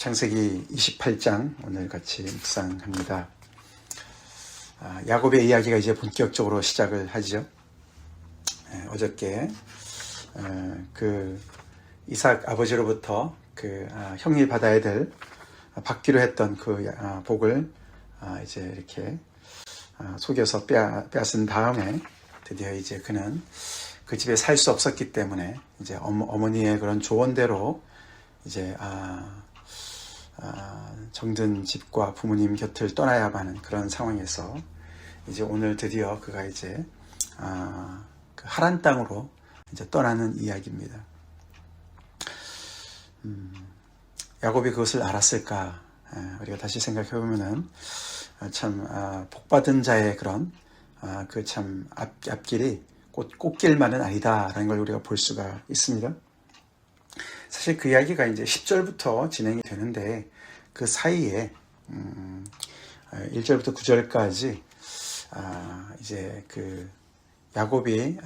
창세기 28장 오늘 같이 묵상합니다. 야곱의 이야기가 이제 본격적으로 시작을 하죠. 어저께 그 이삭 아버지로부터 형이 받아야 될 받기로 했던 그 복을 이제 이렇게 속여서 빼앗은 다음에 드디어 이제 그는 그 집에 살 수 없었기 때문에 이제 어머니의 그런 조언대로 이제 정든 집과 부모님 곁을 떠나야 하는 그런 상황에서 이제 오늘 드디어 그가 이제 그 하란 땅으로 이제 떠나는 이야기입니다. 야곱이 그것을 알았을까? 우리가 다시 생각해 보면은 참 복받은 자의 그런 그 참 앞길이 꽃길만은 아니다라는 걸 우리가 볼 수가 있습니다. 사실 그 이야기가 이제 10절부터 진행이 되는데 그 사이에 1절부터 9절까지 이제 그 야곱이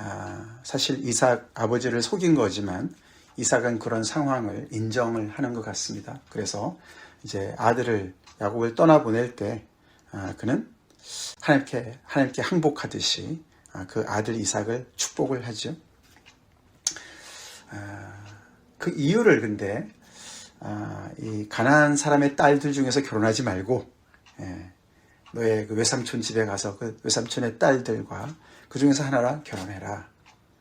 사실 이삭 아버지를 속인 거지만 이삭은 그런 상황을 인정을 하는 것 같습니다. 그래서 이제 아들을 야곱을 떠나보낼 때 그는 하나님께 항복하듯이 그 아들 이삭을 축복을 하죠. 그 이유를 근데 이 가나안 사람의 딸들 중에서 결혼하지 말고 너의 그 외삼촌 집에 가서 그 외삼촌의 딸들과 그 중에서 하나랑 결혼해라.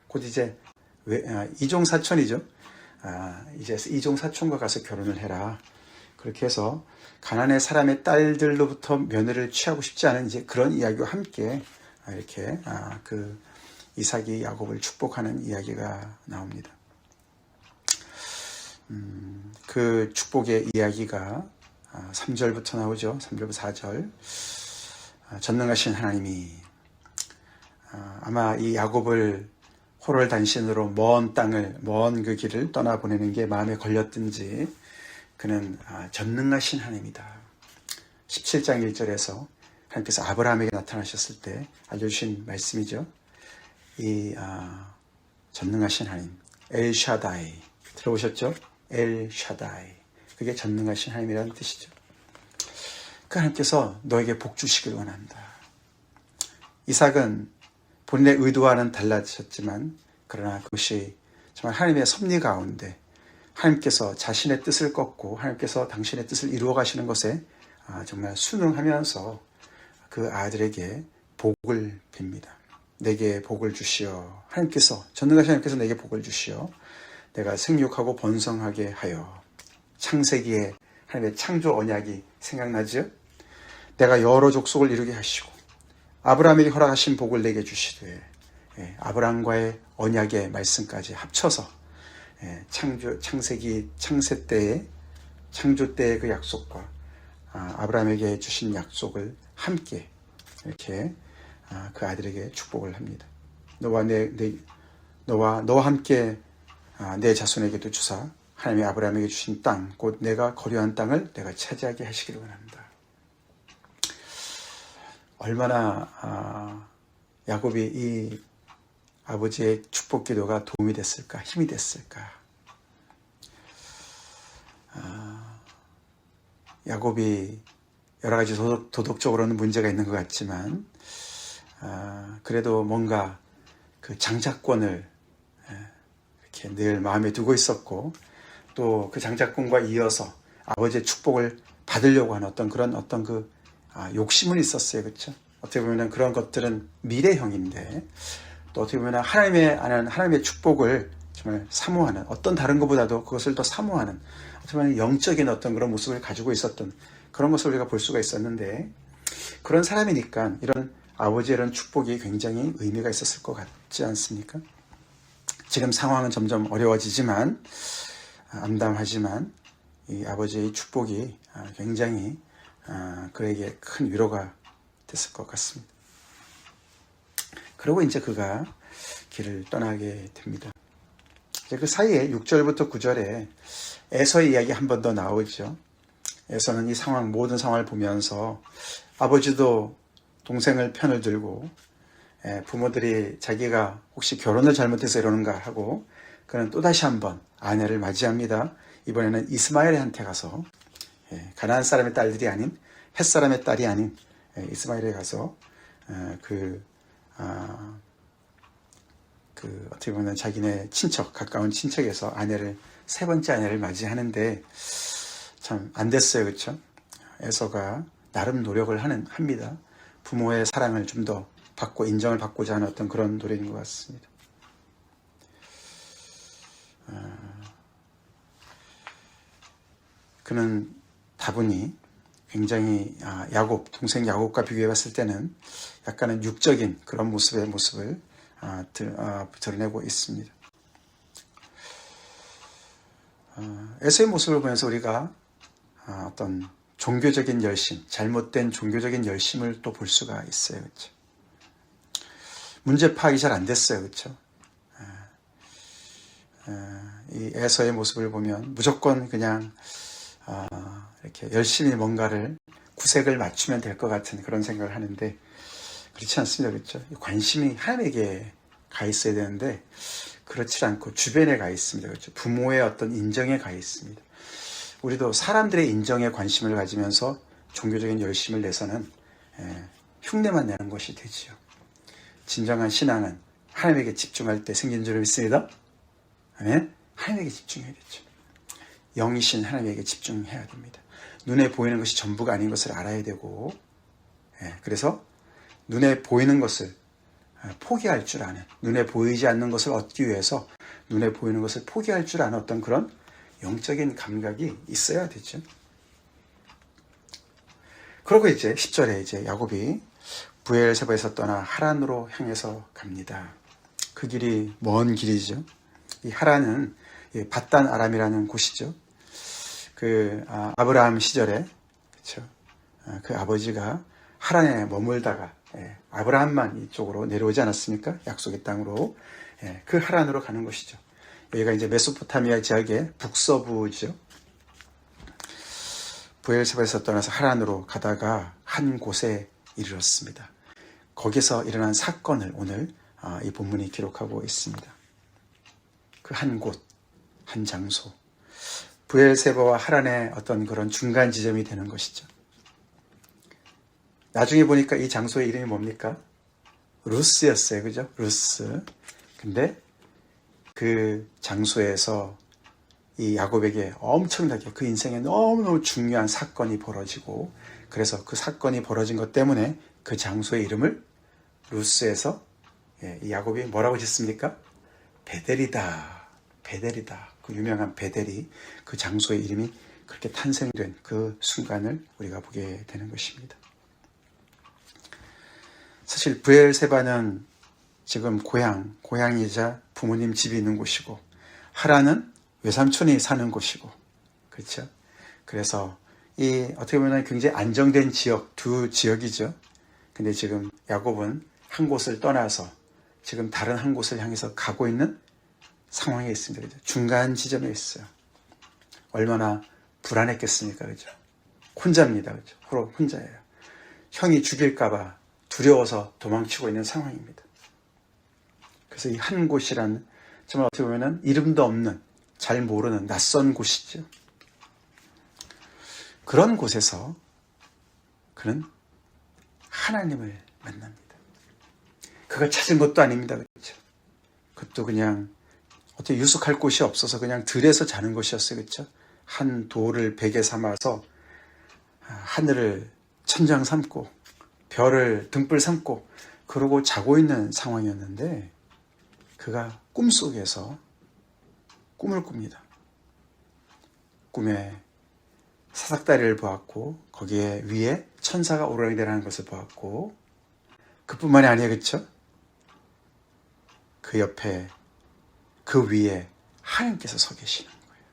곧 이제 이종 사촌이죠. 이제 이종 사촌과 가서 결혼을 해라. 그렇게 해서 가나안의 사람의 딸들로부터 며느리를 취하고 싶지 않은 이제 그런 이야기와 함께 이렇게 그 이삭이 야곱을 축복하는 이야기가 나옵니다. 그 축복의 이야기가 3절부터 나오죠. 3절부터 4절. 전능하신 하나님이 아마 이 야곱을 호롤단신으로 먼 땅을, 먼 그 길을 떠나보내는 게 마음에 걸렸든지 그는 전능하신 하나님이다. 17장 1절에서 하나님께서 아브라함에게 나타나셨을 때 알려주신 말씀이죠. 이 전능하신 하나님, 엘샤다이 들어보셨죠? 엘샤다이, 그게 전능하신 하나님이라는 뜻이죠. 그 하나님께서 너에게 복 주시길 원한다. 이삭은 본인의 의도와는 달라졌지만 그러나 그것이 정말 하나님의 섭리 가운데 하나님께서 자신의 뜻을 꺾고 하나님께서 당신의 뜻을 이루어 가시는 것에 정말 순응하면서 그 아들에게 복을 빕니다. 내게 복을 주시어, 하나님께서, 전능하신 하나님께서 내게 복을 주시어 내가 생육하고 번성하게 하여. 창세기에 하나님의 창조 언약이 생각나죠? 내가 여러 족속을 이루게 하시고 아브라함에게 허락하신 복을 내게 주시되, 아브라함과의 언약의 말씀까지 합쳐서 창세기 창세 때의 창조 때의 그 약속과 아브라함에게 주신 약속을 함께 이렇게 그 아들에게 축복을 합니다. 너와 함께 내 자손에게도 주사 하나님이 아브라함에게 주신 땅, 곧 내가 거류한 땅을 내가 차지하게 하시기를 원합니다. 얼마나 야곱이 이 아버지의 축복 기도가 도움이 됐을까, 힘이 됐을까. 야곱이 여러 가지 도덕적으로는 문제가 있는 것 같지만 그래도 뭔가 그 장자권을 이렇게 늘 마음에 두고 있었고 또 그 장자권과 이어서 아버지의 축복을 받으려고 하는 어떤 그 욕심은 있었어요. 그렇죠? 어떻게 보면 그런 것들은 미래형인데 또 어떻게 보면 하나님의 축복을 정말 사모하는, 어떤 다른 것보다도 그것을 더 사모하는 어떻게 보면 영적인 어떤 그런 모습을 가지고 있었던 그런 것을 우리가 볼 수가 있었는데, 그런 사람이니까 이런 아버지의 이런 축복이 굉장히 의미가 있었을 것 같지 않습니까? 지금 상황은 점점 어려워지지만 암담하지만 이 아버지의 축복이 굉장히 그에게 큰 위로가 됐을 것 같습니다. 그리고 이제 그가 길을 떠나게 됩니다. 이제 그 사이에 6절부터 9절에 에서의 이야기 한 번 더 나오죠. 에서는 이 상황, 모든 상황을 보면서 아버지도 동생을 편을 들고 부모들이 자기가 혹시 결혼을 잘못해서 이러는가 하고 그는 또다시 한번 아내를 맞이합니다. 이번에는 이스마엘한테 가서 가나안 사람의 딸들이 아닌 헷 사람의 딸이 아닌 이스마엘에 가서 어떻게 보면 자기네 친척, 가까운 친척에서 세 번째 아내를 맞이하는데 참 안 됐어요. 그렇죠? 에서가 나름 노력을 합니다. 부모의 사랑을 좀 더 받고 인정을 받고자 하는 어떤 그런 노력인 것 같습니다. 그는 다분히 굉장히 동생 야곱과 비교해 봤을 때는 약간은 육적인 그런 모습을 드러내고 있습니다. 에서의 모습을 보면서 우리가 어떤 종교적인 열심, 잘못된 종교적인 열심을 또 볼 수가 있어요. 그렇죠? 문제 파악이 잘 안 됐어요. 그렇죠? 이 에서의 모습을 보면 무조건 그냥 이렇게 열심히 뭔가를 구색을 맞추면 될 것 같은 그런 생각을 하는데 그렇지 않습니다. 그렇죠? 관심이 하나님에게 가 있어야 되는데 그렇지 않고 주변에 가 있습니다. 그렇죠? 부모의 어떤 인정에 가 있습니다. 우리도 사람들의 인정에 관심을 가지면서 종교적인 열심을 내서는 흉내만 내는 것이 되지요. 진정한 신앙은 하나님에게 집중할 때 생긴 줄 믿습니다. 아멘? 하나님에게 집중해야 되죠. 영이신 하나님에게 집중해야 됩니다. 눈에 보이는 것이 전부가 아닌 것을 알아야 되고, 그래서 눈에 보이는 것을 포기할 줄 아는, 눈에 보이지 않는 것을 얻기 위해서 눈에 보이는 것을 포기할 줄 아는 어떤 그런 영적인 감각이 있어야 되죠. 그러고 이제 10절에 이제 야곱이 브엘세바에서 떠나 하란으로 향해서 갑니다. 그 길이 먼 길이죠. 이 하란은 밧단 아람이라는 곳이죠. 아브라함 시절에 그렇죠. 그 아버지가 하란에 머물다가 아브라함만 이쪽으로 내려오지 않았습니까? 약속의 땅으로 그 하란으로 가는 것이죠. 여기가 이제 메소포타미아 지역의 북서부죠. 브엘세바에서 떠나서 하란으로 가다가 한 곳에 이르렀습니다. 거기서 일어난 사건을 오늘 이 본문이 기록하고 있습니다. 그 한 곳, 한 장소, 브엘세바와 하란의 어떤 그런 중간 지점이 되는 것이죠. 나중에 보니까 이 장소의 이름이 뭡니까? 루스였어요. 그죠? 루스. 근데 그 장소에서 이 야곱에게 엄청나게 그 인생에 너무너무 중요한 사건이 벌어지고, 그래서 그 사건이 벌어진 것 때문에 그 장소의 이름을 루스에서 이 야곱이 뭐라고 짓습니까? 베델이다. 베델이다. 그 유명한 베델이 그 장소의 이름이 그렇게 탄생된 그 순간을 우리가 보게 되는 것입니다. 사실 브엘세바는 지금 고향이자 부모님 집이 있는 곳이고, 하란은 외삼촌이 사는 곳이고, 그렇죠? 그래서 어떻게 보면 굉장히 안정된 두 지역이죠. 근데 지금 야곱은 한 곳을 떠나서 지금 다른 한 곳을 향해서 가고 있는 상황에 있습니다. 그죠? 중간 지점에 있어요. 얼마나 불안했겠습니까? 그죠? 혼자입니다. 그죠? 혼자예요. 형이 죽일까봐 두려워서 도망치고 있는 상황입니다. 그래서 이 한 곳이란 정말 어떻게 보면 이름도 없는, 잘 모르는 낯선 곳이죠. 그런 곳에서 그는 하나님을 만납니다. 그가 찾은 것도 아닙니다. 그렇죠? 그것도 그냥 어떻게 유숙할 곳이 없어서 그냥 들에서 자는 것이었어요. 그렇죠? 한 돌을 베개 삼아서 하늘을 천장 삼고 별을 등불 삼고 그러고 자고 있는 상황이었는데, 그가 꿈속에서 꿈을 꿉니다. 꿈에 사닥다리를 보았고 거기에 위에 천사가 오르락내리하는 것을 보았고, 그뿐만이 아니에요. 그렇죠? 그 옆에, 그 위에 하나님께서 서 계시는 거예요.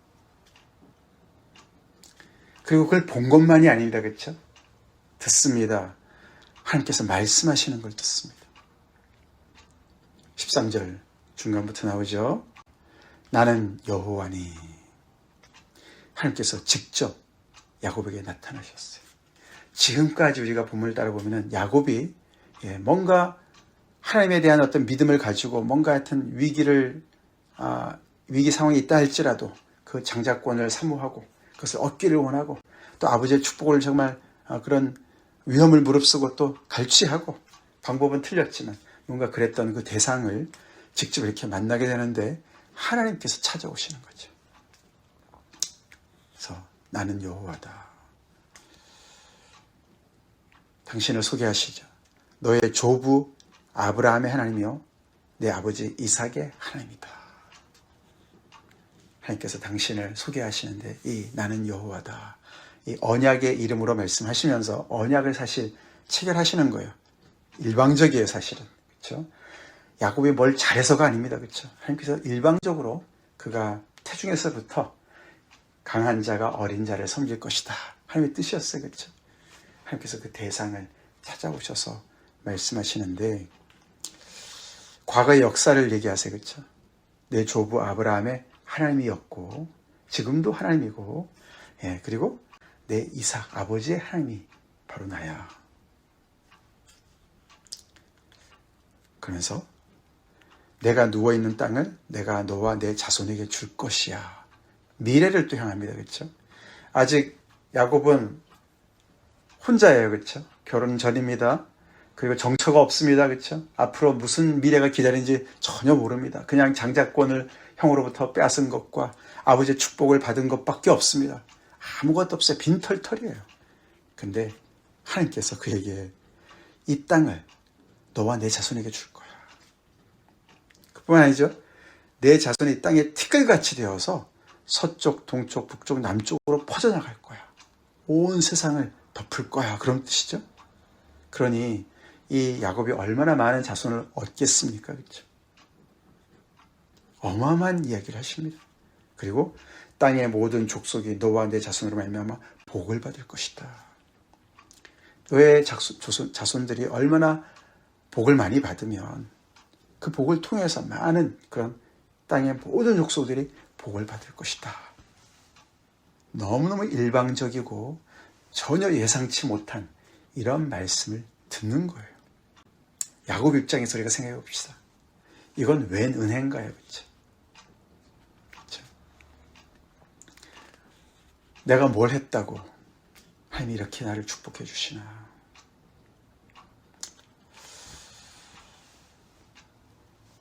그리고 그걸 본 것만이 아닙니다. 그렇죠? 듣습니다. 하나님께서 말씀하시는 걸 듣습니다. 13절 중간부터 나오죠. 나는 여호와니. 하나님께서 직접 야곱에게 나타나셨어요. 지금까지 우리가 본문을 따라보면 야곱이 뭔가 하나님에 대한 어떤 믿음을 가지고 뭔가 하여튼 위기 상황이 있다 할지라도 그 장자권을 사모하고 그것을 얻기를 원하고 또 아버지의 축복을 정말 그런 위험을 무릅쓰고 또 갈취하고 방법은 틀렸지만 뭔가 그랬던 그 대상을 직접 이렇게 만나게 되는데 하나님께서 찾아오시는 거죠. 그래서 나는 여호와다. 당신을 소개하시죠. 너의 조부 아브라함의 하나님이요 내 아버지 이삭의 하나님이다. 하나님께서 당신을 소개하시는데 이 나는 여호와다. 이 언약의 이름으로 말씀하시면서 언약을 사실 체결하시는 거예요. 일방적이에요, 사실은. 그렇죠? 야곱이 뭘 잘해서가 아닙니다. 그렇죠? 하나님께서 일방적으로 그가 태중에서부터 강한 자가 어린 자를 섬길 것이다. 하나님의 뜻이었어요. 그렇죠? 하나님께서 그 대상을 찾아오셔서 말씀하시는데 과거의 역사를 얘기하세요. 그렇죠? 내 조부 아브라함의 하나님이었고 지금도 하나님이고 그리고 내 이삭 아버지의 하나님이 바로 나야. 그러면서 내가 누워있는 땅을 내가 너와 내 자손에게 줄 것이야. 미래를 또 향합니다. 그렇죠? 아직 야곱은 혼자예요. 그렇죠? 결혼 전입니다. 그리고 정처가 없습니다. 그렇죠? 앞으로 무슨 미래가 기다리는지 전혀 모릅니다. 그냥 장자권을 형으로부터 빼앗은 것과 아버지의 축복을 받은 것밖에 없습니다. 아무것도 없어요. 빈털털이에요. 근데 하나님께서 그에게 이 땅을 너와 내 자손에게 줄 거야. 그뿐만 아니죠. 내 자손이 이 땅에 티끌같이 되어서 서쪽, 동쪽, 북쪽, 남쪽으로 퍼져나갈 거야. 온 세상을 덮을 거야. 그런 뜻이죠. 그러니 이 야곱이 얼마나 많은 자손을 얻겠습니까? 그렇죠? 어마어마한 이야기를 하십니다. 그리고 땅의 모든 족속이 너와 내 자손으로 말미암아 복을 받을 것이다. 너의 자손들이 얼마나 복을 많이 받으면 그 복을 통해서 많은 그런 땅의 모든 족속들이 복을 받을 것이다. 너무너무 일방적이고 전혀 예상치 못한 이런 말씀을 듣는 거예요. 야곱 입장에서 우리가 생각해 봅시다. 이건 웬 은혜인가요? 그렇죠? 그렇죠? 내가 뭘 했다고 하나님이 이렇게 나를 축복해 주시나.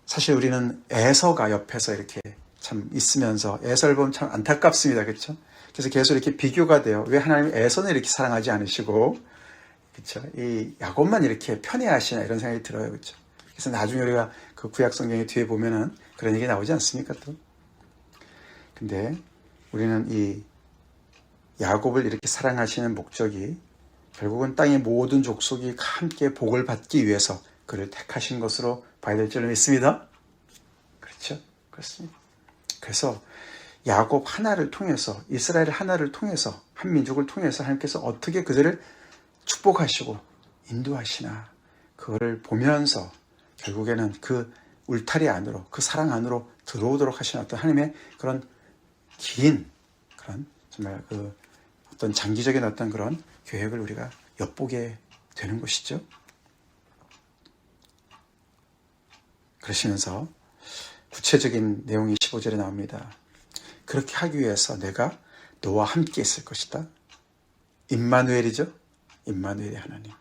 사실 우리는 에서가 옆에서 이렇게 참 있으면서 에서를 보면 참 안타깝습니다. 그렇죠? 그래서 계속 이렇게 비교가 돼요. 왜 하나님이 에서는 이렇게 사랑하지 않으시고 그렇죠? 이 야곱만 이렇게 편애하시나 이런 생각이 들어요. 그렇죠? 그래서 나중에 우리가 그 구약 성경의 뒤에 보면은 그런 얘기 나오지 않습니까? 또. 근데 우리는 이 야곱을 이렇게 사랑하시는 목적이 결국은 땅의 모든 족속이 함께 복을 받기 위해서 그를 택하신 것으로 봐야 될 줄로 믿습니다. 그렇죠? 그렇습니다. 그래서 야곱 하나를 통해서 이스라엘 하나를 통해서 한 민족을 통해서 하나님께서 어떻게 그들을 축복하시고 인도하시나 그거를 보면서 결국에는 그 울타리 안으로 그 사랑 안으로 들어오도록 하시는 어떤 하나님의 그런 긴 그런 정말 그 어떤 장기적인 어떤 그런 계획을 우리가 엿보게 되는 것이죠. 그러시면서 구체적인 내용이 15절에 나옵니다. 그렇게 하기 위해서 내가 너와 함께 있을 것이다. 임마누엘이죠. 임마누엘의 하나님.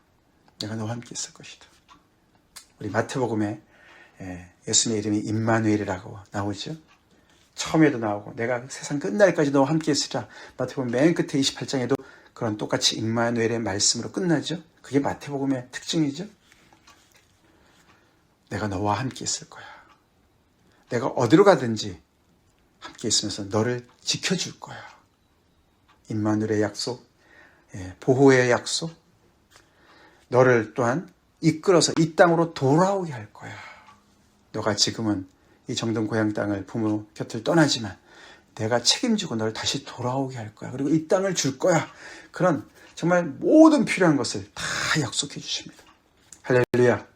내가 너와 함께 있을 것이다. 우리 마태복음에 예수님의 이름이 임마누엘이라고 나오죠. 처음에도 나오고 내가 세상 끝날까지 너와 함께 있으리라. 마태복음 맨 끝에 28장에도 그런 똑같이 임마누엘의 말씀으로 끝나죠. 그게 마태복음의 특징이죠. 내가 너와 함께 있을 거야. 내가 어디로 가든지 함께 있으면서 너를 지켜줄 거야. 임마누엘의 약속, 보호의 약속, 너를 또한 이끌어서 이 땅으로 돌아오게 할 거야. 너가 지금은 이 정든 고향 땅을 부모 곁을 떠나지만 내가 책임지고 너를 다시 돌아오게 할 거야. 그리고 이 땅을 줄 거야. 그런 정말 모든 필요한 것을 다 약속해 주십니다. 할렐루야.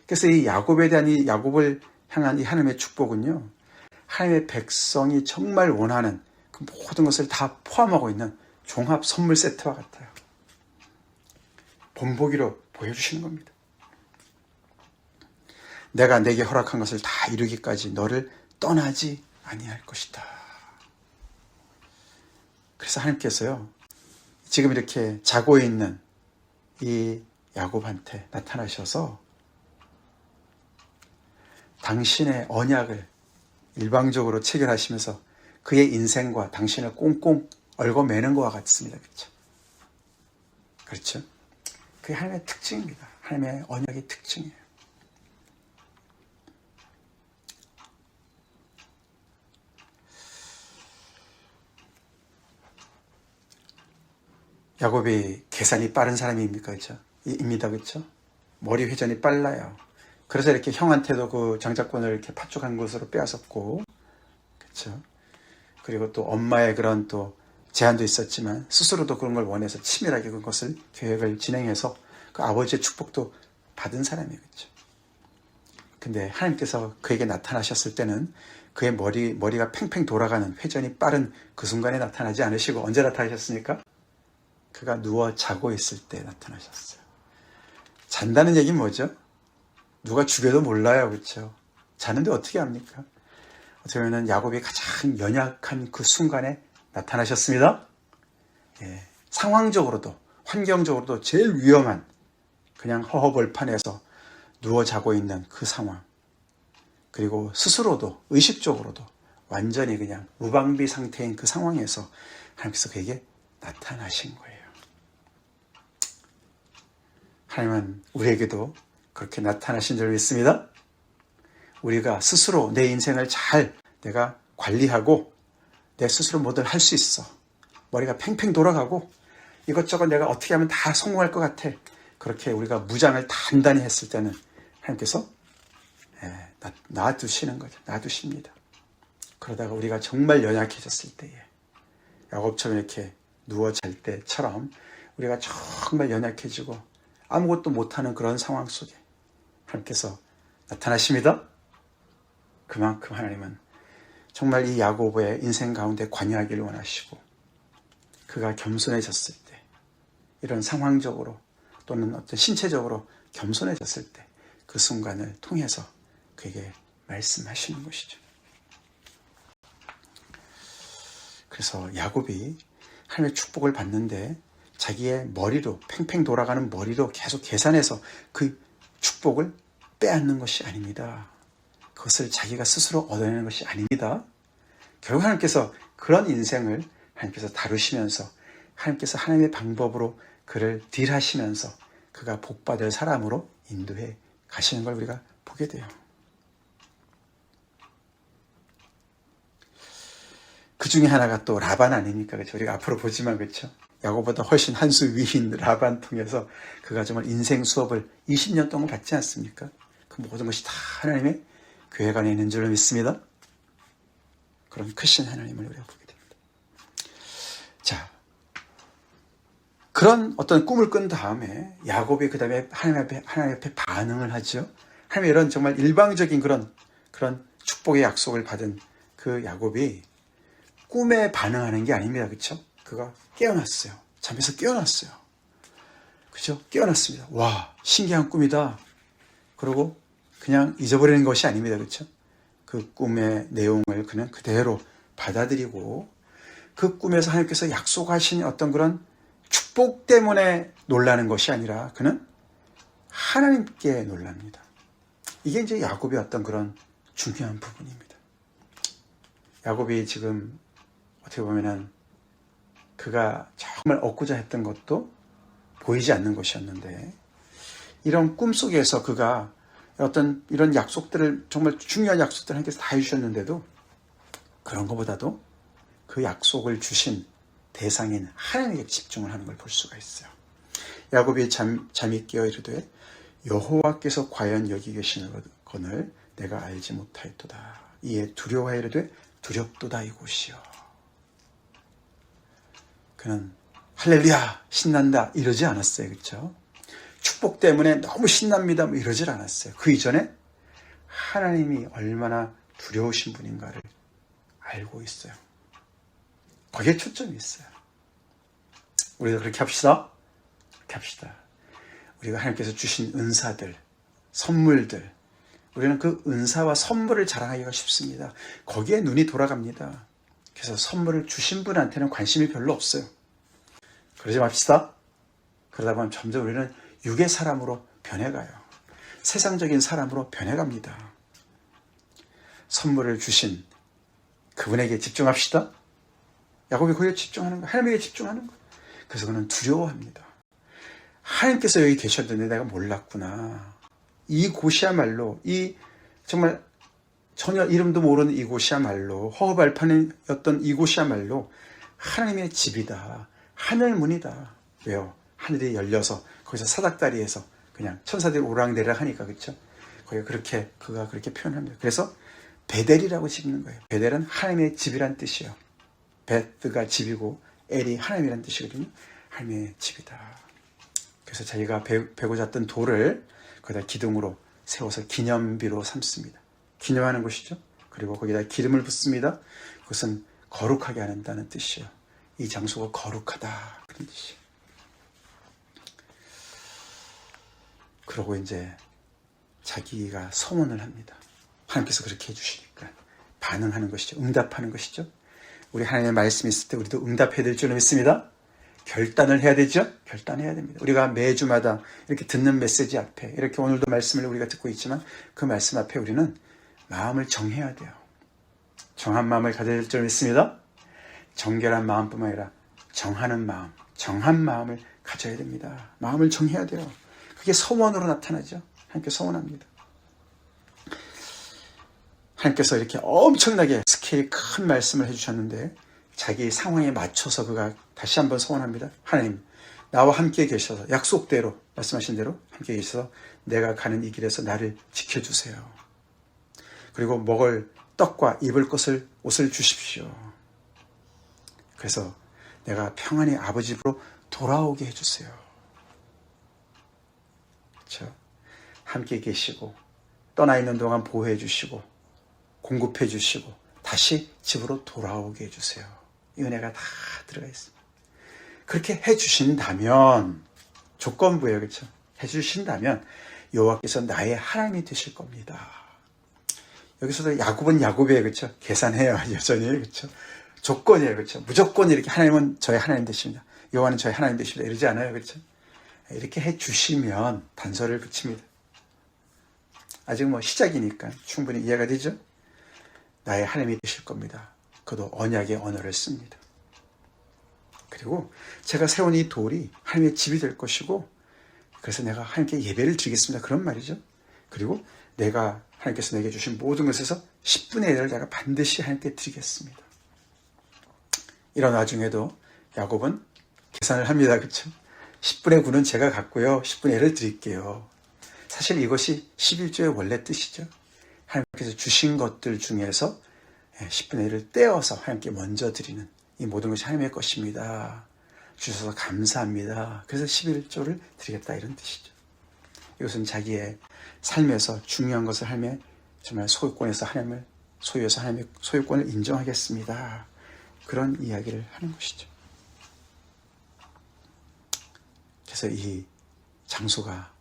그래서 이 야곱에 대한 이 야곱을 향한 이 하나님의 축복은요. 하나님의 백성이 정말 원하는 그 모든 것을 다 포함하고 있는 종합 선물 세트와 같아요. 본보기로 보여주시는 겁니다. 내가 내게 허락한 것을 다 이루기까지 너를 떠나지 아니할 것이다. 그래서 하나님께서요, 지금 이렇게 자고 있는 이 야곱한테 나타나셔서 당신의 언약을 일방적으로 체결하시면서 그의 인생과 당신을 꽁꽁 얽어매는 것과 같습니다. 그렇죠? 그렇죠? 그게 하나님의 특징입니다. 하나님의 언약의 특징이에요. 야곱이 계산이 빠른 사람입니까? 그렇죠? 입니다. 그렇죠? 머리 회전이 빨라요. 그래서 이렇게 형한테도 그 장자권을 이렇게 파쪽한 것으로 빼앗았고, 그렇죠? 그리고 또 엄마의 그런 또 제한도 있었지만 스스로도 그런 걸 원해서 치밀하게 그것을 계획을 진행해서 그 아버지의 축복도 받은 사람이에요. 그렇죠? 근데 하나님께서 그에게 나타나셨을 때는 그의 머리가 팽팽 돌아가는 회전이 빠른 그 순간에 나타나지 않으시고 언제 나타나셨습니까? 그가 누워 자고 있을 때 나타나셨어요. 잔다는 얘기는 뭐죠? 누가 죽여도 몰라요. 그렇죠? 자는데 어떻게 합니까? 어떻게 보면 야곱이 가장 연약한 그 순간에 나타나셨습니다. 예, 상황적으로도 환경적으로도 제일 위험한 그냥 허허벌판에서 누워 자고 있는 그 상황, 그리고 스스로도 의식적으로도 완전히 그냥 무방비 상태인 그 상황에서 하나님께서 그에게 나타나신 거예요. 하나님은 우리에게도 그렇게 나타나신 줄 믿습니다. 우리가 스스로 내 인생을 잘 내가 관리하고 내 스스로 뭐든 할 수 있어. 머리가 팽팽 돌아가고 이것저것 내가 어떻게 하면 다 성공할 것 같아. 그렇게 우리가 무장을 단단히 했을 때는 하나님께서 놔두시는 거죠. 놔두십니다. 그러다가 우리가 정말 연약해졌을 때에 야곱처럼 이렇게 누워 잘 때처럼 우리가 정말 연약해지고 아무것도 못하는 그런 상황 속에 하나님께서 나타나십니다. 그만큼 하나님은 정말 이 야곱의 인생 가운데 관여하기를 원하시고 그가 겸손해졌을 때 이런 상황적으로 또는 어떤 신체적으로 겸손해졌을 때 그 순간을 통해서 그에게 말씀하시는 것이죠. 그래서 야곱이 하나님의 축복을 받는데 자기의 머리로 팽팽 돌아가는 머리로 계속 계산해서 그 축복을 빼앗는 것이 아닙니다. 그것을 자기가 스스로 얻어내는 것이 아닙니다. 결국 하나님께서 그런 인생을 하나님께서 다루시면서 하나님께서 하나님의 방법으로 그를 딜하시면서 그가 복받을 사람으로 인도해 가시는 걸 우리가 보게 돼요. 그 중에 하나가 또 라반 아닙니까? 그렇죠? 우리가 앞으로 보지만 그렇죠? 야곱보다 훨씬 한 수 위인 라반 통해서 그가 정말 인생 수업을 20년 동안 받지 않습니까? 그 모든 것이 다 하나님의 계획 안에 있는 줄로 믿습니다. 그런 크신 하나님을 우리가 보게 됩니다. 자, 그런 어떤 꿈을 꾼 다음에 야곱이 그 다음에 하나님 앞에 반응을 하죠. 하나님의 이런 정말 일방적인 그런 축복의 약속을 받은 그 야곱이 꿈에 반응하는 게 아닙니다. 그렇죠? 그가 깨어났어요. 잠에서 깨어났어요. 그죠? 깨어났습니다. 와, 신기한 꿈이다. 그리고 그냥 잊어버리는 것이 아닙니다. 그렇죠? 그 꿈의 내용을 그는 그대로 받아들이고 그 꿈에서 하나님께서 약속하신 어떤 그런 축복 때문에 놀라는 것이 아니라 그는 하나님께 놀랍니다. 이게 이제 야곱의 어떤 그런 중요한 부분입니다. 야곱이 지금 어떻게 보면은 그가 정말 얻고자 했던 것도 보이지 않는 것이었는데 이런 꿈 속에서 그가 어떤 이런 약속들을 정말 중요한 약속들을 하나님께서 다 해주셨는데도 그런 것보다도 그 약속을 주신 대상인 하나님에게 집중을 하는 걸 볼 수가 있어요. 야곱이 잠이 깨어 이르되 여호와께서 과연 여기 계시거늘 내가 알지 못하였도다. 이에 두려워하여 이르되 두렵도다 이곳이요. 그는 할렐루야 신난다 이러지 않았어요. 그렇죠? 축복 때문에 너무 신납니다 이러질 않았어요. 그 이전에 하나님이 얼마나 두려우신 분인가를 알고 있어요. 거기에 초점이 있어요. 우리도 그렇게 합시다. 그렇게 합시다. 우리가 하나님께서 주신 은사들, 선물들, 우리는 그 은사와 선물을 자랑하기가 쉽습니다. 거기에 눈이 돌아갑니다. 그래서 선물을 주신 분한테는 관심이 별로 없어요. 그러지 맙시다. 그러다 보면 점점 우리는 육의 사람으로 변해가요. 세상적인 사람으로 변해갑니다. 선물을 주신 그분에게 집중합시다. 야곱이 거기에 집중하는 거예요. 하나님에게 집중하는 거예요. 그래서 그는 두려워합니다. 하나님께서 여기 계셨는데 내가 몰랐구나. 이곳이야말로, 이 정말 전혀 이름도 모르는 이곳이야말로, 허허발판이었던 이곳이야말로 하나님의 집이다. 하늘문이다. 왜요? 하늘이 열려서 거기서 사닥다리에서 그냥 천사들이 오락내락 하니까, 그렇죠? 거기가 그가 그렇게 표현합니다. 그래서 베델이라고 짓는 거예요. 베델은 하나님의 집이란 뜻이에요. 베드가 집이고 엘이 하나님이란 뜻이거든요. 하나님의 집이다. 그래서 자기가 베고 잤던 돌을 거기다 기둥으로 세워서 기념비로 삼습니다. 기념하는 것이죠. 그리고 거기다 기름을 붓습니다. 그것은 거룩하게 한다는 뜻이에요. 이 장소가 거룩하다, 그런 뜻이에요. 그러고 이제 자기가 서원을 합니다. 하나님께서 그렇게 해주시니까 반응하는 것이죠. 응답하는 것이죠. 우리 하나님의 말씀이 있을 때 우리도 응답해야 될 줄로 믿습니다. 결단을 해야 되죠. 결단해야 됩니다. 우리가 매주마다 이렇게 듣는 메시지 앞에, 이렇게 오늘도 말씀을 우리가 듣고 있지만 그 말씀 앞에 우리는 마음을 정해야 돼요. 정한 마음을 가져야 될 줄 믿습니다. 정결한 마음뿐만 아니라 정하는 마음, 정한 마음을 가져야 됩니다. 마음을 정해야 돼요. 그게 서원으로 나타나죠. 하나님께 서원합니다. 하나님께서 이렇게 엄청나게 스케일 큰 말씀을 해주셨는데 자기 상황에 맞춰서 그가 다시 한번 서원합니다. 하나님, 나와 함께 계셔서 약속대로, 말씀하신 대로 함께 계셔서 내가 가는 이 길에서 나를 지켜주세요. 그리고 먹을 떡과 입을 것을, 옷을 주십시오. 그래서 내가 평안히 아버지 집으로 돌아오게 해주세요. 그렇죠? 함께 계시고 떠나 있는 동안 보호해 주시고 공급해 주시고 다시 집으로 돌아오게 해주세요. 이 은혜가 다 들어가 있습니다. 그렇게 해주신다면, 조건부예요. 그렇죠? 해주신다면 여호와께서 나의 하나님이 되실 겁니다. 여기서도 야곱은 야곱이에요. 그렇죠? 계산해요. 여전히. 그렇죠? 조건이에요. 그렇죠? 무조건 이렇게 하나님은 저의 하나님 되십니다. 여호와는 저의 하나님 되십니다. 이러지 않아요. 그렇죠? 이렇게 해주시면 단서를 붙입니다. 아직 시작이니까 충분히 이해가 되죠? 나의 하나님이 되실 겁니다. 그도 언약의 언어를 씁니다. 그리고 제가 세운 이 돌이 하나님의 집이 될 것이고, 그래서 내가 하나님께 예배를 드리겠습니다. 그런 말이죠. 그리고 내가 하나님께서 내게 주신 모든 것에서 10분의 1을 내가 반드시 하나님께 드리겠습니다. 이런 와중에도 야곱은 계산을 합니다. 그렇죠? 10분의 9는 제가 갖고요. 10분의 1을 드릴게요. 사실 이것이 11조의 원래 뜻이죠. 하나님께서 주신 것들 중에서 10분의 1을 떼어서 하나님께 먼저 드리는, 이 모든 것이 하나님의 것입니다. 주셔서 감사합니다. 그래서 11조를 드리겠다, 이런 뜻이죠. 이것은 자기의 삶에서 중요한 것을 하나님의 정말 소유권에서 하나님을 소유해서 하나님의 소유권을 인정하겠습니다. 그런 이야기를 하는 것이죠. 그래서 이 장소가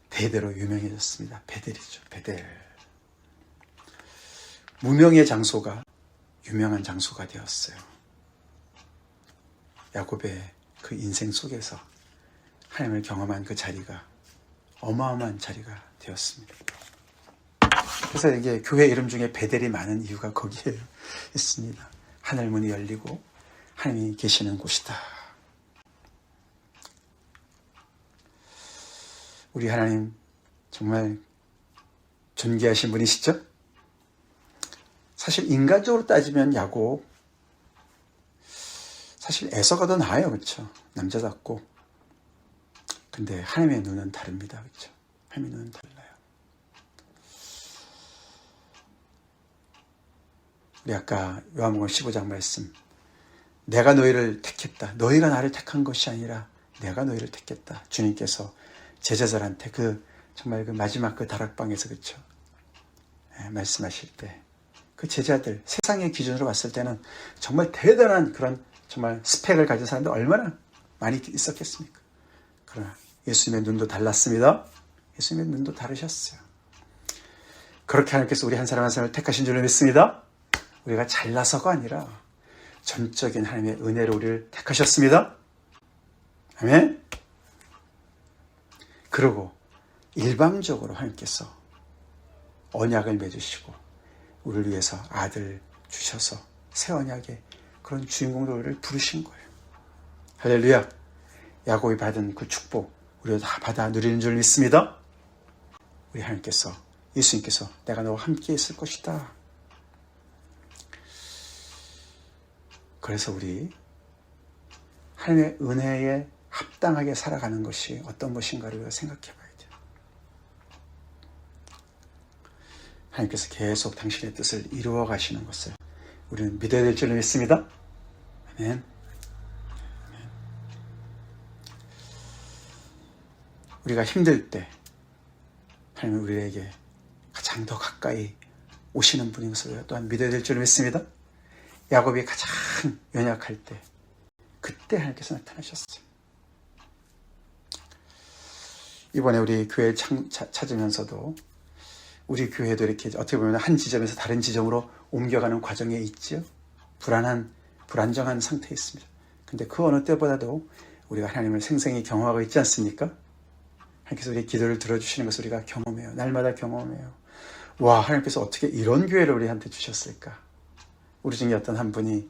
대대로 유명해졌습니다. 베델이죠. 베델. 무명의 장소가 유명한 장소가 되었어요. 야곱의 그 인생 속에서 하나님을 경험한 그 자리가 어마어마한 자리가 되었습니다. 그래서 이게 교회 이름 중에 베델이 많은 이유가 거기에 있습니다. 하늘문이 열리고 하나님이 계시는 곳이다. 우리 하나님 정말 존귀하신 분이시죠? 사실 인간적으로 따지면 야곱, 사실 에서가 더 나아요. 그렇죠? 남자답고. 근데 하나님의 눈은 다릅니다. 그렇죠? 하나님의 눈은 달라요. 우리 아까 요한복음 15장 말씀, 내가 너희를 택했다. 너희가 나를 택한 것이 아니라 내가 너희를 택했다. 주님께서 제자들한테 정말 마지막 다락방에서, 그렇죠? 말씀하실 때 그 제자들, 세상의 기준으로 봤을 때는 정말 대단한 그런 정말 스펙을 가진 사람들 얼마나 많이 있었겠습니까? 그러나 예수님의 눈도 달랐습니다. 예수님의 눈도 다르셨어요. 그렇게 하나님께서 우리 한 사람 한 사람을 택하신 줄로 믿습니다. 우리가 잘나서가 아니라 전적인 하나님의 은혜로 우리를 택하셨습니다. 아멘. 그리고 일방적으로 하나님께서 언약을 맺으시고 우리를 위해서 아들 주셔서 새 언약의 그런 주인공들을 부르신 거예요. 할렐루야. 야곱이 받은 그 축복 우리도 다 받아 누리는 줄 믿습니다. 우리 하나님께서, 예수님께서 내가 너와 함께 있을 것이다. 그래서 우리 하나님의 은혜에 합당하게 살아가는 것이 어떤 것인가를 우리가 생각해 봐야 돼요. 하나님께서 계속 당신의 뜻을 이루어 가시는 것을 우리는 믿어야 될 줄 믿습니다. 아멘. 우리가 힘들 때 하나님은 우리에게 가장 더 가까이 오시는 분인 것을 또한 믿어야 될 줄 믿습니다. 야곱이 가장 연약할 때 그때 하나님께서 나타나셨어요. 이번에 우리 교회 찾으면서도 우리 교회도 이렇게 어떻게 보면 한 지점에서 다른 지점으로 옮겨가는 과정에 있죠. 불안정한 상태에 있습니다. 근데 그 어느 때보다도 우리가 하나님을 생생히 경험하고 있지 않습니까? 하나님께서 우리 기도를 들어주시는 것을 우리가 경험해요. 날마다 경험해요. 와, 하나님께서 어떻게 이런 기회를 우리한테 주셨을까? 우리 중에 어떤 한 분이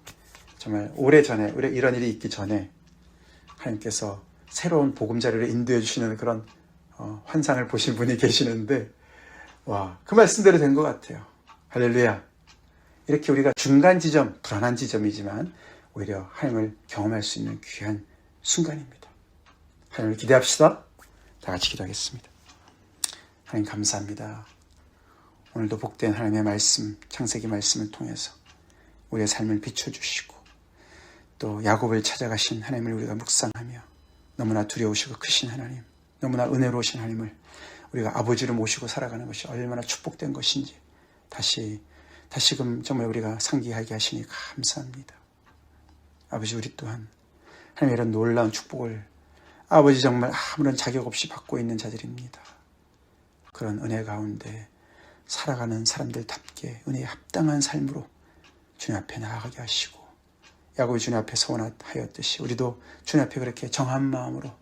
정말 오래전에, 이런 일이 있기 전에 하나님께서 새로운 보금자리를 인도해 주시는 그런 환상을 보신 분이 계시는데, 와, 그 말씀대로 된 것 같아요. 할렐루야. 이렇게 우리가 중간 지점, 불안한 지점이지만 오히려 하나님을 경험할 수 있는 귀한 순간입니다. 하나님을 기대합시다. 다 같이 기도하겠습니다. 하나님 감사합니다. 오늘도 복된 하나님의 말씀, 창세기 말씀을 통해서 우리의 삶을 비춰주시고 또 야곱을 찾아가신 하나님을 우리가 묵상하며 너무나 두려우시고 크신 하나님, 너무나 은혜로우신 하나님을 우리가 아버지로 모시고 살아가는 것이 얼마나 축복된 것인지 다시금 정말 우리가 상기하게 하시니 감사합니다. 아버지, 우리 또한 하나님의 이런 놀라운 축복을 아버지 정말 아무런 자격 없이 받고 있는 자들입니다. 그런 은혜 가운데 살아가는 사람들답게 은혜에 합당한 삶으로 주님 앞에 나아가게 하시고 야곱이 주님 앞에 서원하였듯이 우리도 주님 앞에 그렇게 정한 마음으로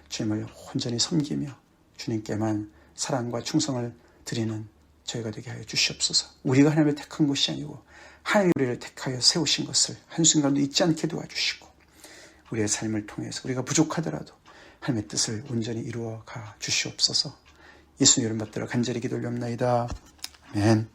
주님을 온전히 섬기며 주님께만 사랑과 충성을 드리는 저희가 되게 하여 주시옵소서. 우리가 하나님을 택한 것이 아니고 하나님이 우리를 택하여 세우신 것을 한순간도 잊지 않게 도와주시고 우리의 삶을 통해서 우리가 부족하더라도 하나님의 뜻을 온전히 이루어 가 주시옵소서. 예수님 이름 받들어 간절히 기도 올려옵나이다. 아멘.